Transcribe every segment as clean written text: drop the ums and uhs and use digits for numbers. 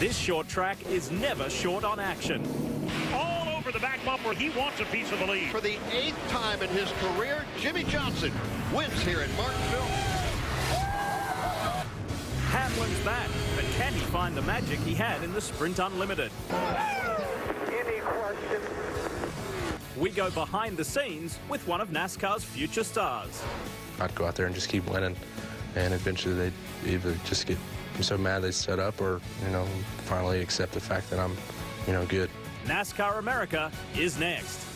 This short track is never short on action. All over the back bumper, he wants a piece of the lead. For the 8th time in his career, Jimmie Johnson wins here in Martinsville. Hamlin's back, but can he find the magic he had in the Sprint Unlimited? Any questions? We go behind the scenes with one of NASCAR's future stars. I'd go out there and just keep winning, and eventually they'd either just get so mad they set up or, finally accept the fact that I'm, good. NASCAR America is next.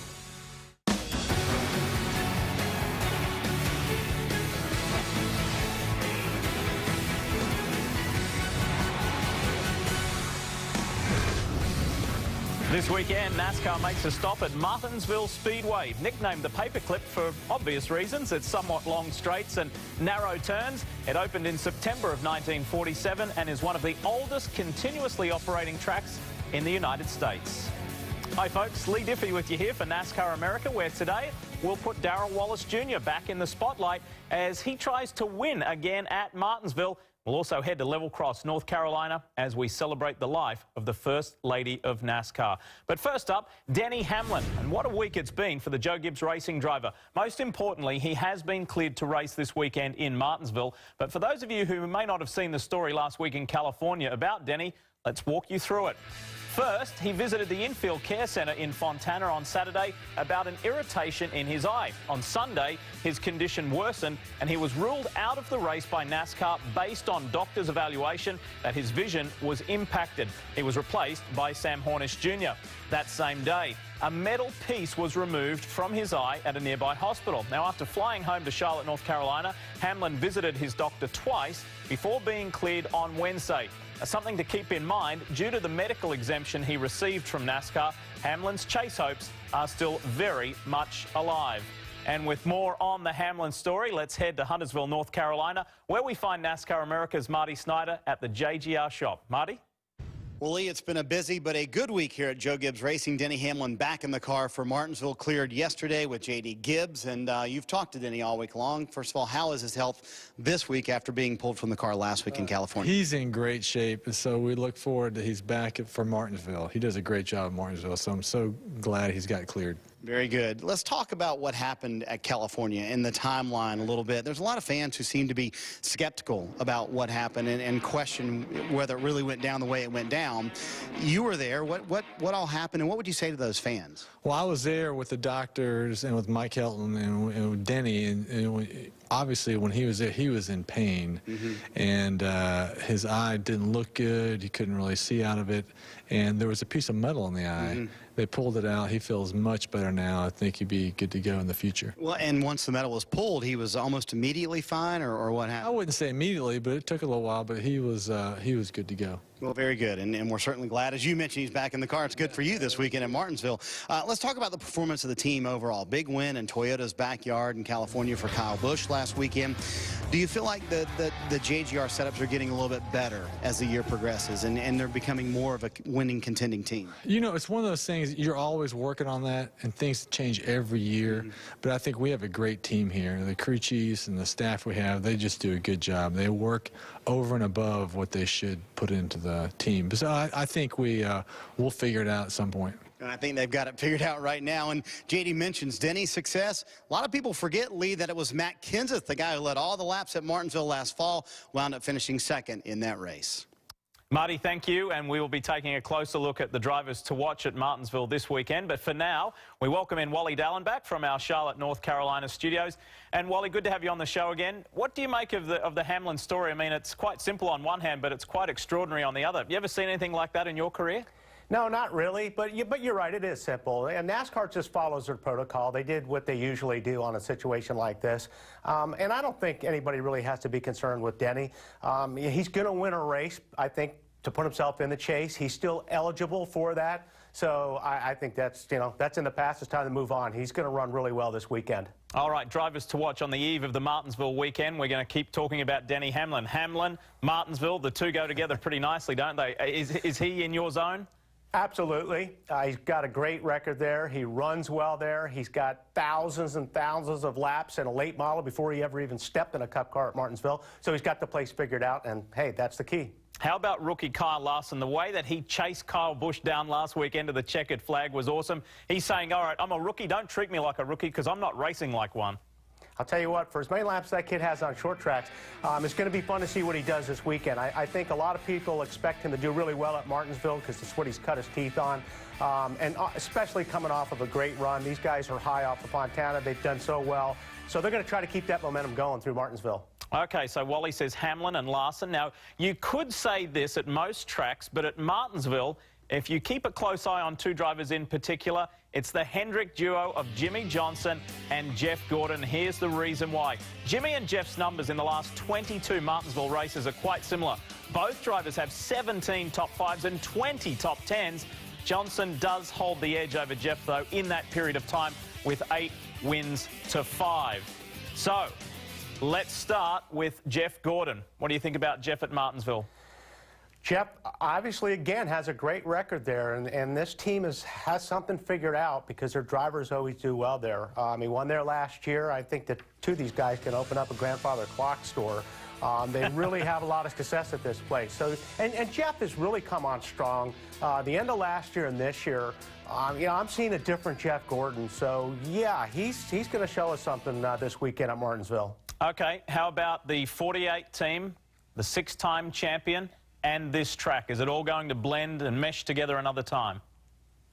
This weekend, NASCAR makes a stop at Martinsville Speedway. Nicknamed the Paperclip for obvious reasons. It's somewhat long straights and narrow turns. It opened in September of 1947 and is one of the oldest continuously operating tracks in the United States. Hi folks, Lee Diffie with you here for NASCAR America, where today we'll put Darrell Wallace Jr. back in the spotlight as he tries to win again at Martinsville. We'll also head to Level Cross, North Carolina, as we celebrate the life of the First Lady of NASCAR. But first up, Denny Hamlin. And what a week it's been for the Joe Gibbs racing driver. Most importantly, he has been cleared to race this weekend in Martinsville. But for those of you who may not have seen the story last week in California about Denny, let's walk you through it. First, he visited the Infield Care Centre in Fontana on Saturday about an irritation in his eye. On Sunday, his condition worsened and he was ruled out of the race by NASCAR based on doctors' evaluation that his vision was impacted. He was replaced by Sam Hornish Jr. That same day, a metal piece was removed from his eye at a nearby hospital. Now, after flying home to Charlotte, North Carolina, Hamlin visited his doctor twice before being cleared on Wednesday. Something to keep in mind, due to the medical exemption he received from NASCAR, Hamlin's chase hopes are still very much alive. And with more on the Hamlin story, let's head to Huntersville, North Carolina, where we find NASCAR America's Marty Snyder at the JGR shop. Marty? Well, Lee, it's been a busy but a good week here at Joe Gibbs Racing. Denny Hamlin back in the car for Martinsville, cleared yesterday with J.D. Gibbs, and you've talked to Denny all week long. First of all, how is his health this week after being pulled from the car last week in California? He's in great shape, and so we look forward that he's back for Martinsville. He does a great job at Martinsville, so I'm so glad he's got cleared. Very good. Let's talk about what happened at California and the timeline a little bit. There's a lot of fans who seem to be skeptical about what happened and question whether it really went down the way it went down. You were there. What all happened, and what would you say to those fans? Well, I was there with the doctors and with Mike Helton and with Denny, and obviously when he was there, he was in pain, and his eye didn't look good. He couldn't really see out of it, and there was a piece of metal in the eye. They pulled it out. He feels much better now. I think he'd be good to go in the future. Well, and once the metal was pulled, he was almost immediately fine, or what happened? I wouldn't say immediately, but it took a little while, but he was good to go. Well, very good, and we're certainly glad. As you mentioned, he's back in the car. It's good for you this weekend at Martinsville. Let's talk about the performance of the team overall. Big win in Toyota's backyard in California for Kyle Busch last weekend. Do you feel like the JGR setups are getting a little bit better as the year progresses, and they're becoming more of a winning, contending team? It's one of those things, you're always working on that, and things change every year. But I think we have a great team here. The crew chiefs and the staff we have, they just do a good job. They work over and above what they should put into the team. So I think we'll figure it out at some point. And I think they've got it figured out right now. And J.D. mentions Denny's success. A lot of people forget, Lee, that it was Matt Kenseth, the guy who led all the laps at Martinsville last fall, wound up finishing second in that race. Marty, thank you, and we will be taking a closer look at the drivers to watch at Martinsville this weekend. But for now, we welcome in Wally Dallin back from our Charlotte, North Carolina studios. And Wally, good to have you on the show again. What do you make of the Hamlin story? I mean, it's quite simple on one hand, but it's quite extraordinary on the other. Have you ever seen anything like that in your career? No, not really, but you're right, it is simple. And NASCAR just follows their protocol. They did what they usually do on a situation like this. And I don't think anybody really has to be concerned with Denny. He's going to win a race, I think, to put himself in the chase. He's still eligible for that. So I think that's in the past. It's time to move on. He's going to run really well this weekend. All right, drivers to watch on the eve of the Martinsville weekend. We're going to keep talking about Denny Hamlin. Hamlin, Martinsville, the two go together pretty nicely, don't they? Is he in your zone? Absolutely. He's got a great record there. He runs well there. He's got thousands and thousands of laps in a late model before he ever even stepped in a Cup car at Martinsville. So he's got the place figured out, and hey, that's the key. How about rookie Kyle Larson? The way that he chased Kyle Busch down last weekend to the checkered flag was awesome. He's saying, all right, I'm a rookie. Don't treat me like a rookie because I'm not racing like one. I'll tell you what, for as many laps that kid has on short tracks, it's going to be fun to see what he does this weekend. I think a lot of people expect him to do really well at Martinsville because it's what he's cut his teeth on, and especially coming off of a great run. These guys are high off of Fontana. They've done so well. So they're going to try to keep that momentum going through Martinsville. Okay, so Wally says Hamlin and Larson. Now, you could say this at most tracks, but at Martinsville, if you keep a close eye on two drivers in particular, it's the Hendrick duo of Jimmy Johnson and Jeff Gordon. Here's the reason why. Jimmy and Jeff's numbers in the last 22 Martinsville races are quite similar. Both drivers have 17 top 5s and 20 top 10s. Johnson does hold the edge over Jeff, though, in that period of time with 8 wins to 5. So, let's start with Jeff Gordon. What do you think about Jeff at Martinsville? Jeff, obviously, again, has a great record there, and this team has something figured out because their drivers always do well there. He won there last year. I think that two of these guys can open up a grandfather clock store. They really have a lot of success at this place. So, and Jeff has really come on strong. The end of last year and this year, you know, I'm seeing a different Jeff Gordon. So, yeah, he's going to show us something this weekend at Martinsville. Okay, how about the 48 team, the 6-time champion, and this track? Is it all going to blend and mesh together another time?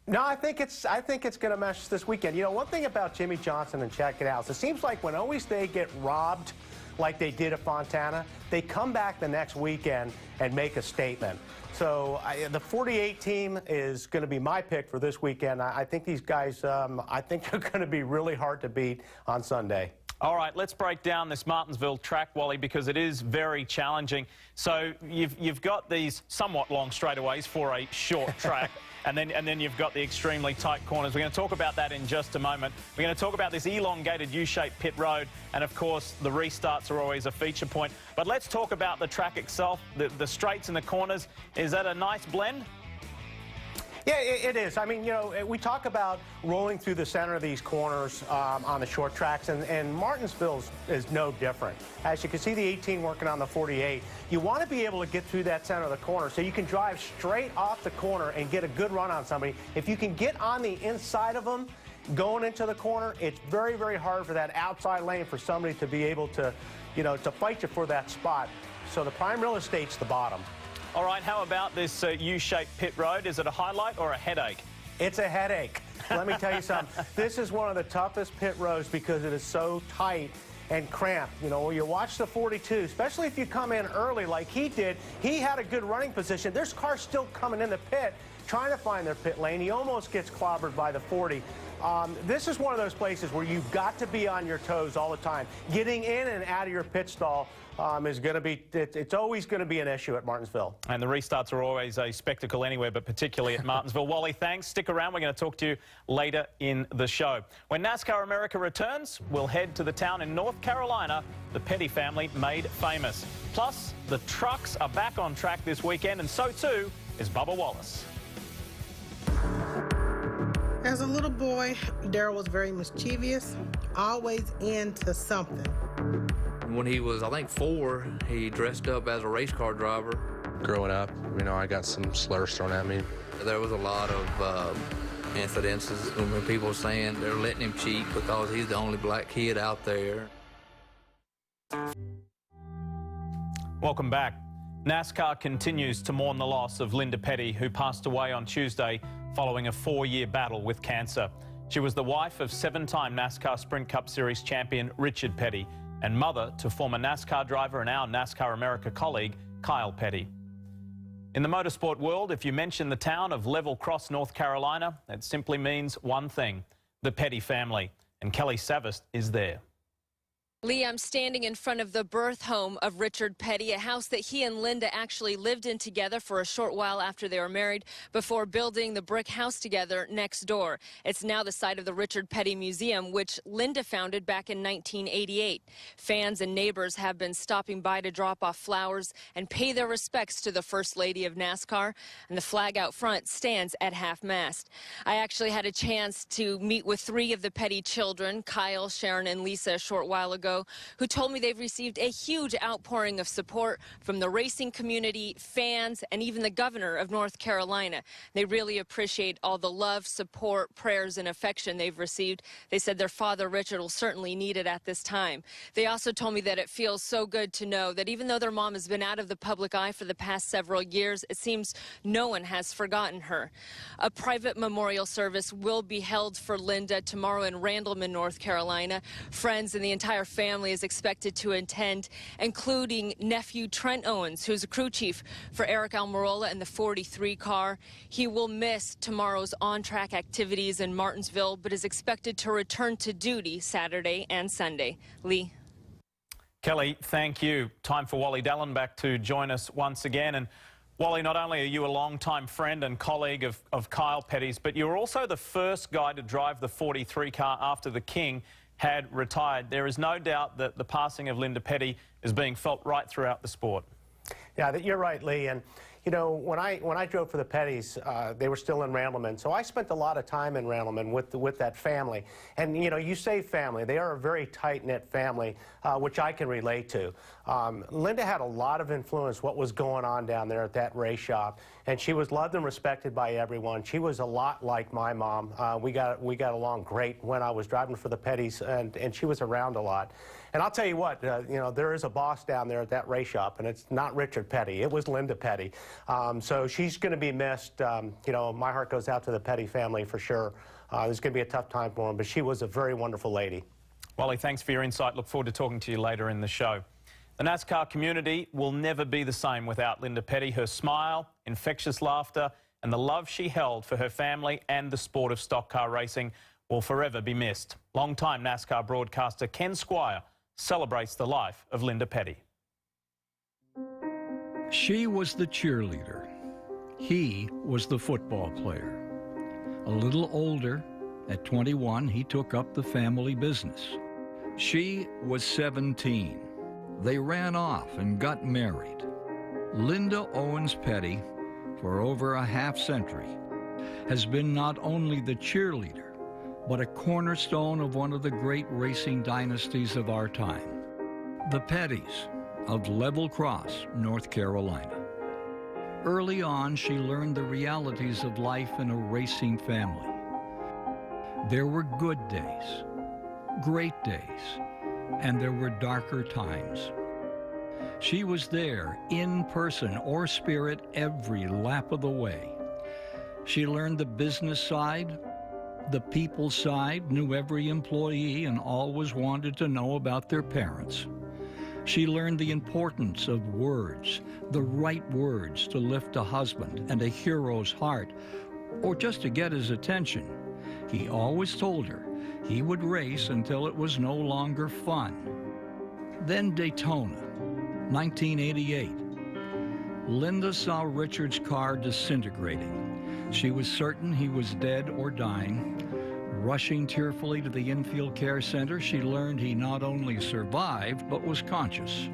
No, I think it's going to mesh this weekend. You know, one thing about Jimmy Johnson and Chad Canals, it seems like when always they get robbed like they did at Fontana, they come back the next weekend and make a statement. So the 48 team is going to be my pick for this weekend. I think these guys, I think they're going to be really hard to beat on Sunday. All right, let's break down this Martinsville track, Wally, because it is very challenging. So you've got these somewhat long straightaways for a short track, and then you've got the extremely tight corners. We're going to talk about that in just a moment. We're going to talk about this elongated U-shaped pit road, and of course the restarts are always a feature point. But let's talk about the track itself, the straights and the corners. Is that a nice blend? Yeah, it is. I mean, you know, we talk about rolling through the center of these corners on the short tracks, and Martinsville is no different. As you can see the 18 working on the 48, you want to be able to get through that center of the corner so you can drive straight off the corner and get a good run on somebody. If you can get on the inside of them going into the corner, it's very, very hard for that outside lane for somebody to be able to, you know, to fight you for that spot. So the prime real estate's the bottom. All right, how about this U-shaped pit road? Is it a highlight or a headache? It's a headache. Let me tell you something. This is one of the toughest pit roads because it is so tight and cramped. You know, when you watch the 42, especially if you come in early like he did, he had a good running position. There's cars still coming in the pit trying to find their pit lane. He almost gets clobbered by the 40. This is one of those places where you've got to be on your toes all the time. Getting in and out of your pit stall is going to be, it's always going to be an issue at Martinsville. And the restarts are always a spectacle anywhere, but particularly at Martinsville. Wally, thanks. Stick around. We're going to talk to you later in the show. When NASCAR America returns, we'll head to the town in North Carolina the Petty family made famous. Plus, the trucks are back on track this weekend, and so too is Bubba Wallace. As a little boy, Daryl was very mischievous, always into something. When he was, I think, 4, he dressed up as a race car driver. Growing up, you know, I got some slurs thrown at me. There was a lot of incidences when people were saying they're letting him cheat because he's the only black kid out there. Welcome back. NASCAR continues to mourn the loss of Lynda Petty, who passed away on Tuesday following a 4-year battle with cancer. She was the wife of 7-time NASCAR Sprint Cup Series champion Richard Petty and mother to former NASCAR driver and our NASCAR America colleague, Kyle Petty. In the motorsport world, if you mention the town of Level Cross, North Carolina, it simply means one thing: the Petty family. And Kelly Savist is there. Lee, I'm standing in front of the birth home of Richard Petty, a house that he and Lynda actually lived in together for a short while after they were married before building the brick house together next door. It's now the site of the Richard Petty Museum, which Lynda founded back in 1988. Fans and neighbors have been stopping by to drop off flowers and pay their respects to the First Lady of NASCAR, and the flag out front stands at half-mast. I actually had a chance to meet with 3 of the Petty children, Kyle, Sharon, and Lisa, a short while ago, who told me they've received a huge outpouring of support from the racing community, fans, and even the governor of North Carolina. They really appreciate all the love, support, prayers, and affection they've received. They said their father, Richard, will certainly need it at this time. They also told me that it feels so good to know that even though their mom has been out of the public eye for the past several years, it seems no one has forgotten her. A private memorial service will be held for Lynda tomorrow in Randleman, North Carolina. Friends and the entire family is expected to attend, including nephew Trent Owens, who's a crew chief for Eric Almirola in the 43 car. He will miss tomorrow's on-track activities in Martinsville, but is expected to return to duty Saturday and Sunday. Lee. Kelly, thank you. Time for Wally Dallenbach to join us once again. And Wally, not only are you a long-time friend and colleague of Kyle Petty's, but you're also the first guy to drive the 43 car after the King had retired. There is no doubt that the passing of Lynda Petty is being felt right throughout the sport. Yeah, you're right, Lee. And you know, when I drove for the Pettys, they were still in Randleman, so I spent a lot of time in Randleman with that family. And you know, you say family; they are a very tight-knit family, which I can relate to. Lynda had a lot of influence what was going on down there at that race shop, and she was loved and respected by everyone. She was a lot like my mom. We got along great when I was driving for the Pettys, and she was around a lot. And I'll tell you what, you know, there is a boss down there at that race shop, and it's not Richard Petty. It was Lynda Petty. So she's going to be missed. You know, my heart goes out to the Petty family for sure. It's going to be a tough time for them, but she was a very wonderful lady. Wally, thanks for your insight. Look forward to talking to you later in the show. The NASCAR community will never be the same without Lynda Petty. Her smile, infectious laughter, and the love she held for her family and the sport of stock car racing will forever be missed. Long-time NASCAR broadcaster Ken Squire celebrates the life of Lynda Petty. She was the cheerleader. He was the football player. A little older, at 21, he took up the family business. She was 17. They ran off and got married. Lynda Owens Petty, for over a half-century, has been not only the cheerleader, but a cornerstone of one of the great racing dynasties of our time, the Pettys of Level Cross, North Carolina. Early on, she learned the realities of life in a racing family. There were good days, great days, and there were darker times. She was there, in person or spirit, every lap of the way. She learned the business side, the people side, knew every employee and always wanted to know about their parents. She learned the importance of words, the right words to lift a husband and a hero's heart, or just to get his attention. He always told her he would race until it was no longer fun. Then Daytona, 1988. Lynda saw Richard's car disintegrating. She was certain he was dead or dying. Rushing tearfully to the infield care center, she learned he not only survived, but was conscious.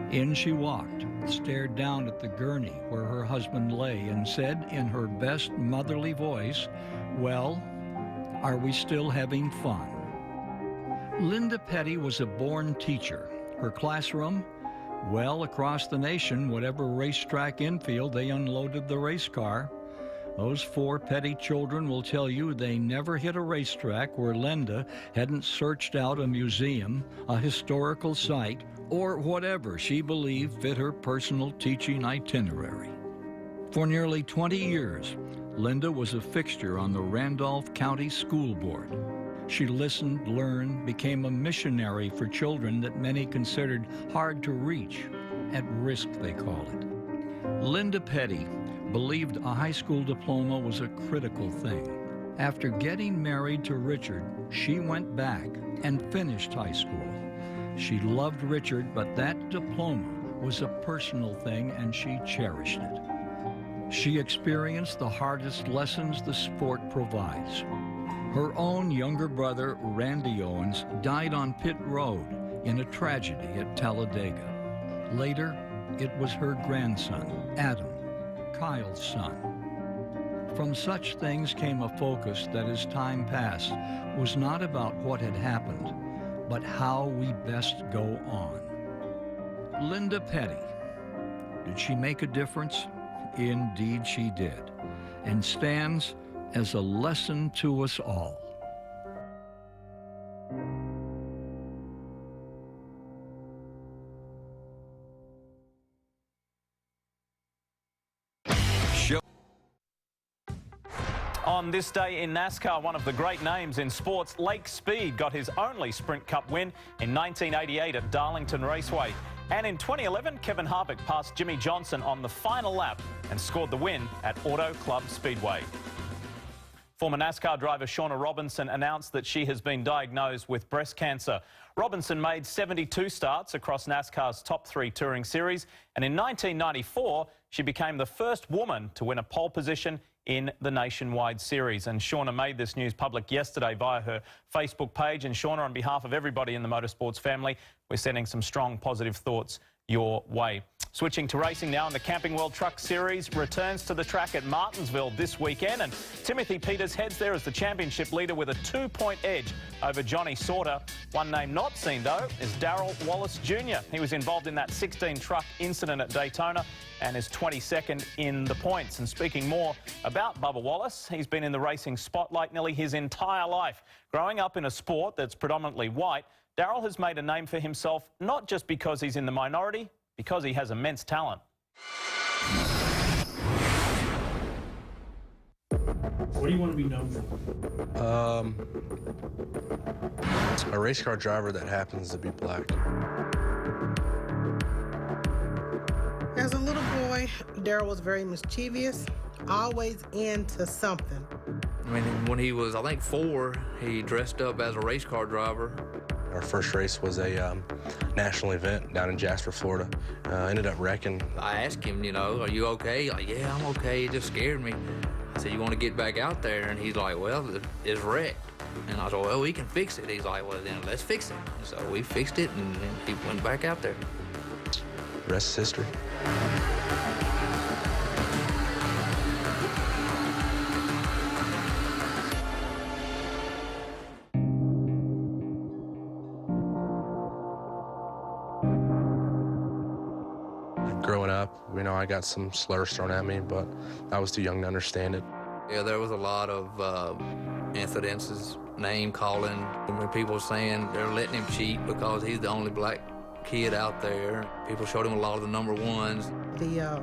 In she walked, stared down at the gurney where her husband lay, and said in her best motherly voice, "Well, are we still having fun?" Lynda Petty was a born teacher. Her classroom, well, across the nation, whatever racetrack infield, they unloaded the race car. Those 4 Petty children will tell you they never hit a racetrack where Lynda hadn't searched out a museum, a historical site, or whatever she believed fit her personal teaching itinerary. For nearly 20 years, Lynda was a fixture on the Randolph County School Board. She listened, learned, became a missionary for children that many considered hard to reach, at risk they call it. Lynda Petty believed a high school diploma was a critical thing. After getting married to Richard, she went back and finished high school. She loved Richard, but that diploma was a personal thing, and she cherished it. She experienced the hardest lessons the sport provides. Her own younger brother, Randy Owens, died on pit road in a tragedy at Talladega. Later, it was her grandson, Adam, Kyle's son. From such things came a focus that, as time passed, was not about what had happened, but how we best go on. Lynda Petty. Did she make a difference? Indeed she did, and stands as a lesson to us all. On this day in NASCAR, one of the great names in sports, Lake Speed got his only Sprint Cup win in 1988 at Darlington Raceway. And in 2011, Kevin Harvick passed Jimmy Johnson on the final lap and scored the win at Auto Club Speedway. Former NASCAR driver Shauna Robinson announced that she has been diagnosed with breast cancer. Robinson made 72 starts across NASCAR's top 3 touring series, and in 1994, she became the first woman to win a pole position in the nationwide series. And Shauna made this news public yesterday via her Facebook page. And Shauna, on behalf of everybody in the motorsports family, we're sending some strong positive thoughts your way. Switching to racing now, in the Camping World Truck Series returns to the track at Martinsville this weekend, and Timothy Peters heads there as the championship leader with a 2-point edge over Johnny Sauter. One name not seen, though, is Darrell Wallace Jr. He was involved in that 16-truck incident at Daytona and is 22nd in the points. And speaking more about Bubba Wallace, he's been in the racing spotlight nearly his entire life. Growing up in a sport that's predominantly white, Darrell has made a name for himself not just because he's in the minority, because he has immense talent. What do you want to be known for? A race car driver that happens to be black. As a little boy, Darrell was very mischievous, always into something. I mean, when he was, I think, 4, he dressed up as a race car driver. Our first race was a national event down in Jasper, Florida. Ended up wrecking. I asked him, you know, are you okay? He's like, yeah, I'm okay. It just scared me. I said, you want to get back out there? And he's like, well, it's wrecked. And I said, well, we can fix it. He's like, well, then let's fix it. And so we fixed it, and then he went back out there. The rest is history. Growing up, you know, I got some slurs thrown at me, but I was too young to understand it. Yeah, there was a lot of incidences, name calling, when people were saying they're letting him cheat because he's the only black kid out there. People showed him a lot of the number ones. The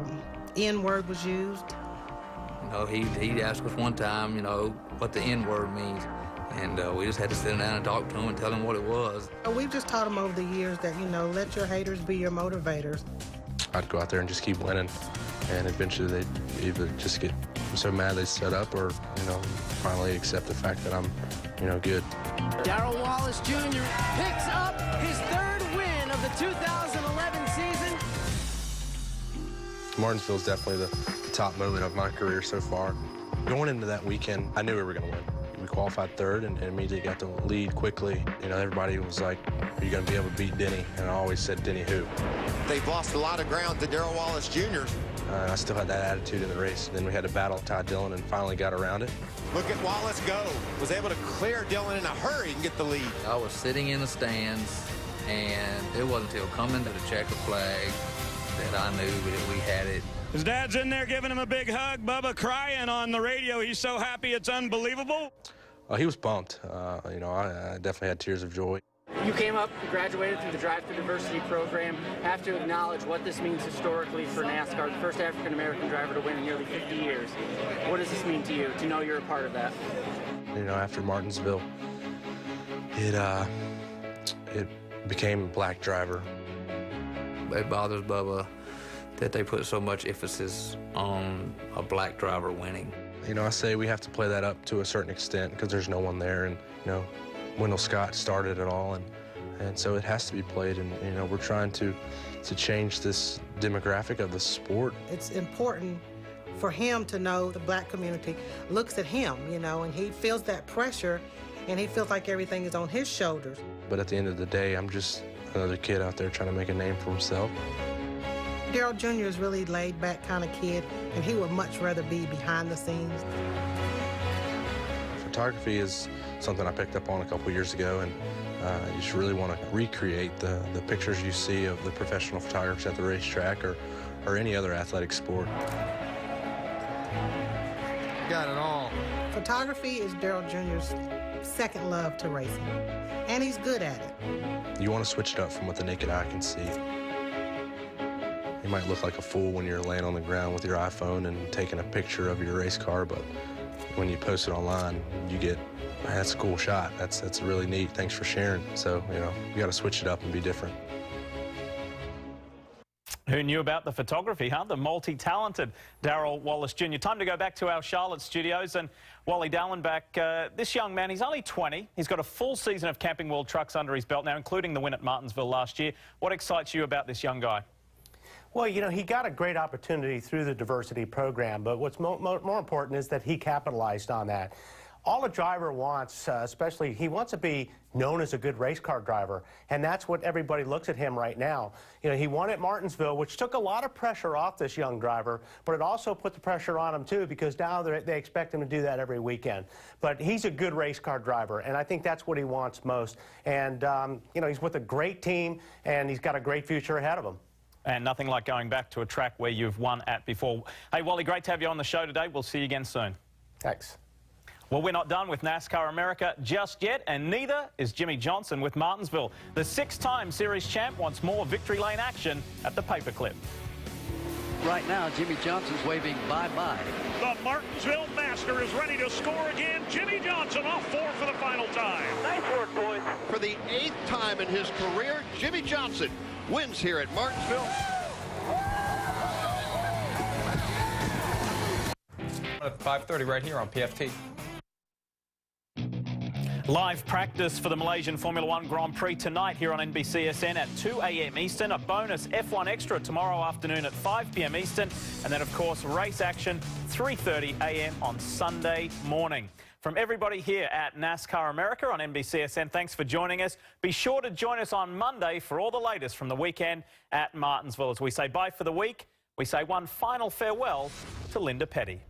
N-word was used. You know, he asked us one time, you know, what the N-word means. And we just had to sit down and talk to him and tell him what it was. We've just taught him over the years that, you know, let your haters be your motivators. I'd go out there and just keep winning, and eventually they'd either just get so mad they set up, or, you know, finally accept the fact that I'm, you know, good. Darrell Wallace Jr. picks up his 3rd win of the 2011 season. Martinsville is definitely the top moment of my career so far. Going into that weekend, I knew we were going to win. We qualified 3rd and immediately got the lead quickly. You know, everybody was like, are you going to be able to beat Denny? And I always said, Denny who? They've lost a lot of ground to Darrell Wallace Jr. I still had that attitude in the race. Then we had to battle Ty Dillon and finally got around it. Look at Wallace go. Was able to clear Dillon in a hurry and get the lead. I was sitting in the stands, and it wasn't until coming to the checker flag that I knew that we had it. His dad's in there giving him a big hug. Bubba crying on the radio. He's so happy, it's unbelievable. He was pumped. You know, I definitely had tears of joy. You came up, you graduated through the Drive to Diversity program. Have to acknowledge what this means historically for NASCAR, the first African-American driver to win in nearly 50 years. What does this mean to you, to know you're a part of that? You know, after Martinsville, it became a black driver. It bothers Bubba that they put so much emphasis on a black driver winning. You know, I say we have to play that up to a certain extent because there's no one there, and, you know, Wendell Scott started it all, and And so it has to be played, and you know, we're trying to change this demographic of the sport. It's important for him to know the black community looks at him, you know, and he feels that pressure, and he feels like everything is on his shoulders. But at the end of the day, I'm just another kid out there trying to make a name for himself. Darryl Jr. is really laid-back kind of kid, and he would much rather be behind the scenes. Photography is something I picked up on a couple years ago, and you just really want to recreate the pictures you see of the professional photographers at the racetrack or any other athletic sport. Got it all. Photography is Darryl Jr.'s second love to racing, and he's good at it. You want to switch it up from what the naked eye can see. You might look like a fool when you're laying on the ground with your iPhone and taking a picture of your race car, but when you post it online, you get, man, that's a cool shot. That's really neat. Thanks for sharing. So, you know, you got to switch it up and be different. Who knew about the photography, huh? The multi-talented Darryl Wallace Jr. Time to go back to our Charlotte studios, and Wally Dallenbach, this young man, he's only 20. He's got a full season of Camping World trucks under his belt now, including the win at Martinsville last year. What excites you about this young guy? Well, you know, he got a great opportunity through the diversity program, but what's more important is that he capitalized on that. All a driver wants, especially, he wants to be known as a good race car driver, and that's what everybody looks at him right now. You know, he won at Martinsville, which took a lot of pressure off this young driver, but it also put the pressure on him, too, because now they expect him to do that every weekend. But he's a good race car driver, and I think that's what he wants most. And, you know, he's with a great team, and he's got a great future ahead of him. And nothing like going back to a track where you've won at before. Hey, Wally, great to have you on the show today. We'll see you again soon. Thanks. Well, we're not done with NASCAR America just yet, and neither is Jimmy Johnson with Martinsville. The 6-time series champ wants more victory lane action at the paperclip. Right now, Jimmy Johnson's waving bye-bye. The Martinsville Master is ready to score again. Jimmy Johnson off 4 for the final time. Nice work, boys. For the 8th time in his career, Jimmy Johnson wins here at Martinsville. At 5:30 right here on PFT. Live practice for the Malaysian Formula One Grand Prix tonight here on NBCSN at 2 a.m. Eastern. A bonus F1 Extra tomorrow afternoon at 5 p.m. Eastern. And then, of course, race action 3:30 a.m. on Sunday morning. From everybody here at NASCAR America on NBCSN, thanks for joining us. Be sure to join us on Monday for all the latest from the weekend at Martinsville. As we say bye for the week, we say one final farewell to Lynda Petty.